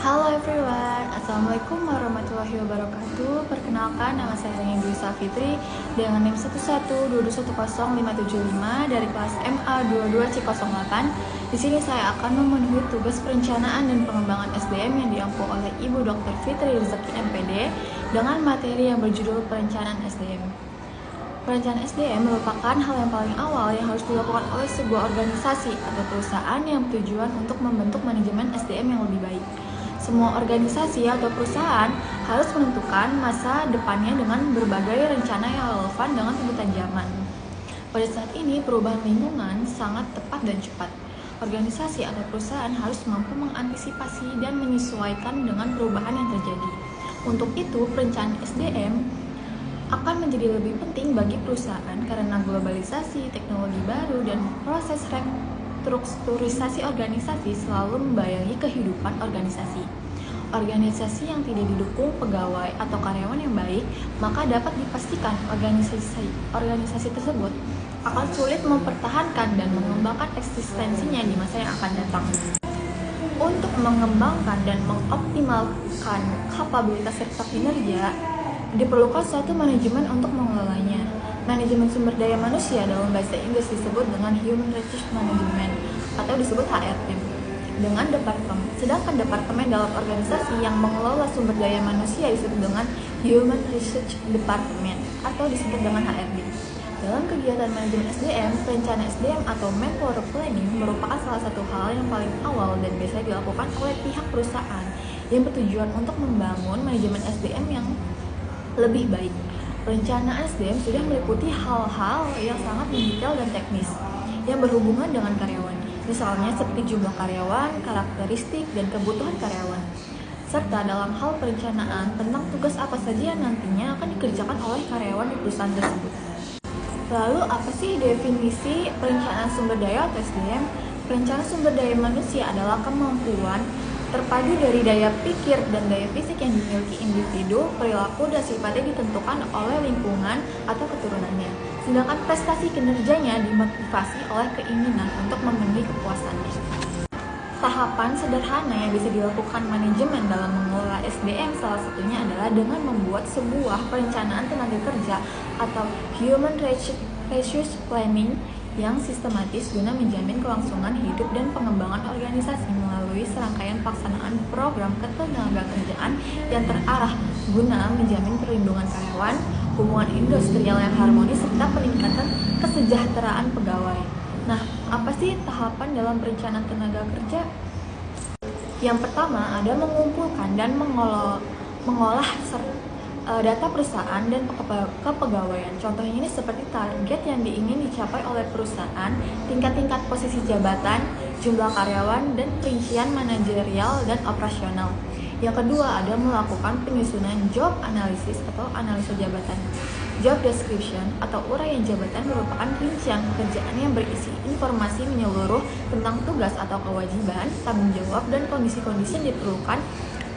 Halo everyone, Assalamualaikum warahmatullahi wabarakatuh. Perkenalkan, nama saya Zani Dwi Safitri dengan NIM 112210575 dari kelas MA 22C08. Di sini saya akan memenuhi tugas perencanaan dan pengembangan SDM yang diampu oleh Ibu Dr. Fitri Rizky MPD dengan materi yang berjudul Perencanaan SDM. Perencanaan SDM merupakan hal yang paling awal yang harus dilakukan oleh sebuah organisasi atau perusahaan yang bertujuan untuk membentuk manajemen SDM yang lebih baik. Semua organisasi atau perusahaan harus menentukan masa depannya dengan berbagai rencana yang relevan dengan tuntutan zaman. Pada saat ini, perubahan lingkungan sangat tepat dan cepat. Organisasi atau perusahaan harus mampu mengantisipasi dan menyesuaikan dengan perubahan yang terjadi. Untuk itu, perencanaan SDM akan menjadi lebih penting bagi perusahaan karena globalisasi, teknologi baru, dan proses restrukturisasi organisasi selalu membayangi kehidupan organisasi. Organisasi yang tidak didukung pegawai atau karyawan yang baik, maka dapat dipastikan organisasi tersebut akan sulit mempertahankan dan mengembangkan eksistensinya di masa yang akan datang. Untuk mengembangkan dan mengoptimalkan kapabilitas serta kinerja, diperlukan suatu manajemen untuk mengelolanya. Manajemen sumber daya manusia dalam bahasa Inggris disebut dengan Human Resource Management atau disebut HRM. Sedangkan departemen dalam organisasi yang mengelola sumber daya manusia disebut dengan Human Research Department atau disebut dengan HRD. Dalam kegiatan manajemen SDM, perencanaan SDM atau manpower planning merupakan salah satu hal yang paling awal dan biasa dilakukan oleh pihak perusahaan yang bertujuan untuk membangun manajemen SDM yang lebih baik. Perencanaan SDM sudah meliputi hal-hal yang sangat mendetail dan teknis yang berhubungan dengan karyawan, misalnya seperti jumlah karyawan, karakteristik, dan kebutuhan karyawan, serta dalam hal perencanaan tentang tugas apa saja yang nantinya akan dikerjakan oleh karyawan di perusahaan tersebut. Lalu apa sih definisi perencanaan sumber daya atau SDM? Perencanaan sumber daya manusia adalah kemampuan terpadu dari daya pikir dan daya fisik yang dimiliki individu, perilaku dan sifatnya ditentukan oleh lingkungan atau keturunannya. Sedangkan prestasi kinerjanya dimotivasi oleh keinginan untuk memenuhi kepuasan. Tahapan sederhana yang bisa dilakukan manajemen dalam mengelola SDM salah satunya adalah dengan membuat sebuah perencanaan tenaga kerja atau Human Resource Planning yang sistematis guna menjamin kelangsungan hidup dan pengembangan organisasi melalui serangkaian pelaksanaan program ketenagakerjaan yang terarah guna menjamin perlindungan karyawan, hubungan industrial yang harmonis, serta peningkatan kesejahteraan pegawai. Nah, apa sih tahapan dalam perencanaan tenaga kerja? Yang pertama ada mengumpulkan dan mengolah data perusahaan dan kepegawaian. Contohnya ini seperti target yang ingin dicapai oleh perusahaan, tingkat-tingkat posisi jabatan, jumlah karyawan, dan perincian manajerial dan operasional. Yang kedua ada melakukan penyusunan job analysis atau analisa jabatan. Job description atau uraian jabatan merupakan rincian pekerjaan yang berisi informasi menyeluruh tentang tugas atau kewajiban, tanggung jawab, dan kondisi-kondisi yang diperlukan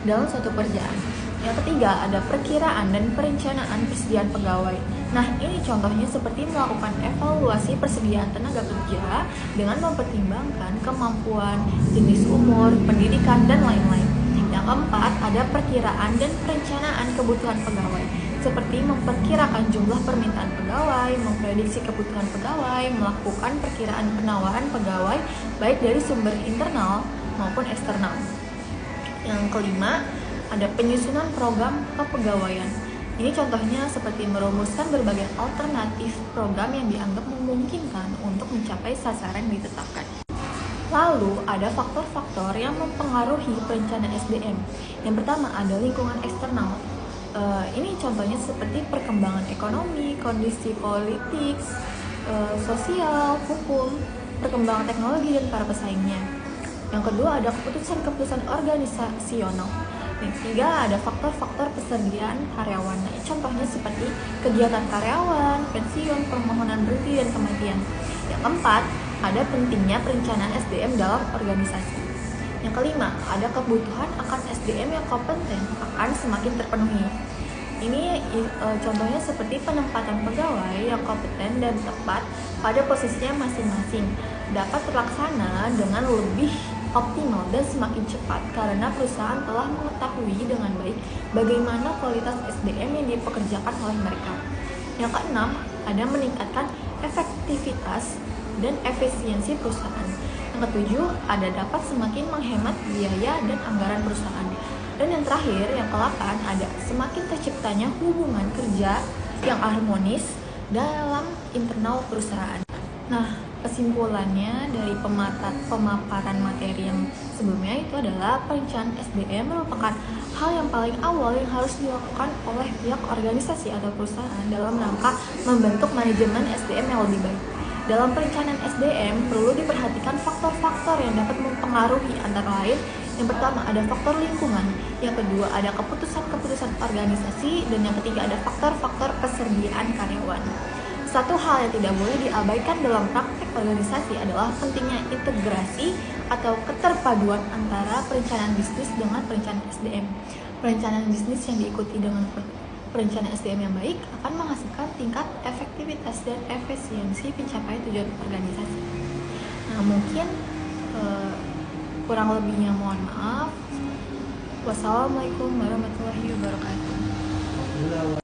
dalam suatu pekerjaan. Yang ketiga ada perkiraan dan perencanaan persediaan pegawai. Nah, ini contohnya seperti melakukan evaluasi persediaan tenaga kerja dengan mempertimbangkan kemampuan, jenis umur, pendidikan, dan lain-lain. Yang keempat ada perkiraan dan perencanaan kebutuhan pegawai, seperti memperkirakan jumlah permintaan pegawai, memprediksi kebutuhan pegawai, melakukan perkiraan penawaran pegawai baik dari sumber internal maupun eksternal. Yang kelima ada penyusunan program kepegawaian. Ini contohnya seperti merumuskan berbagai alternatif program yang dianggap memungkinkan untuk mencapai sasaran yang ditetapkan. Lalu ada faktor-faktor yang mempengaruhi perencanaan SDM. Yang pertama ada lingkungan eksternal. Ini contohnya seperti perkembangan ekonomi, kondisi politik, sosial, hukum, perkembangan teknologi, dan para pesaingnya. Yang kedua ada keputusan-keputusan organisasional. Yang ketiga ada faktor-faktor persediaan karyawan. Nah, contohnya seperti kegiatan karyawan, pensiun, permohonan berhenti, dan kematian. Yang keempat ada pentingnya perencanaan SDM dalam organisasi. Yang kelima ada kebutuhan akan SDM yang kompeten akan semakin terpenuhi. Ini contohnya seperti penempatan pegawai yang kompeten dan tepat pada posisinya masing-masing dapat terlaksana dengan lebih optimal dan semakin cepat karena perusahaan telah mengetahui dengan baik bagaimana kualitas SDM yang dipekerjakan oleh mereka. Yang keenam, ada meningkatkan efektivitas dan efisiensi perusahaan. Yang ketujuh, ada dapat semakin menghemat biaya dan anggaran perusahaan. Dan yang terakhir, yang ke-8, ada semakin terciptanya hubungan kerja yang harmonis dalam internal perusahaan. Nah, kesimpulannya dari pemaparan materi yang sebelumnya itu adalah perencanaan SDM merupakan hal yang paling awal yang harus dilakukan oleh pihak organisasi atau perusahaan dalam rangka membentuk manajemen SDM yang lebih baik. Dalam perencanaan SDM perlu diperhatikan faktor-faktor yang dapat mempengaruhi, antara lain yang pertama ada faktor lingkungan, yang kedua ada keputusan-keputusan organisasi, dan yang ketiga ada faktor-faktor kesediaan karyawan. Satu hal yang tidak boleh diabaikan dalam praktek organisasi adalah pentingnya integrasi atau keterpaduan antara perencanaan bisnis dengan perencanaan SDM. Perencanaan bisnis yang diikuti dengan perencanaan SDM yang baik akan menghasilkan tingkat efektivitas dan efisiensi pencapaian tujuan organisasi. Nah, mungkin kurang lebihnya mohon maaf. Wassalamualaikum warahmatullahi wabarakatuh.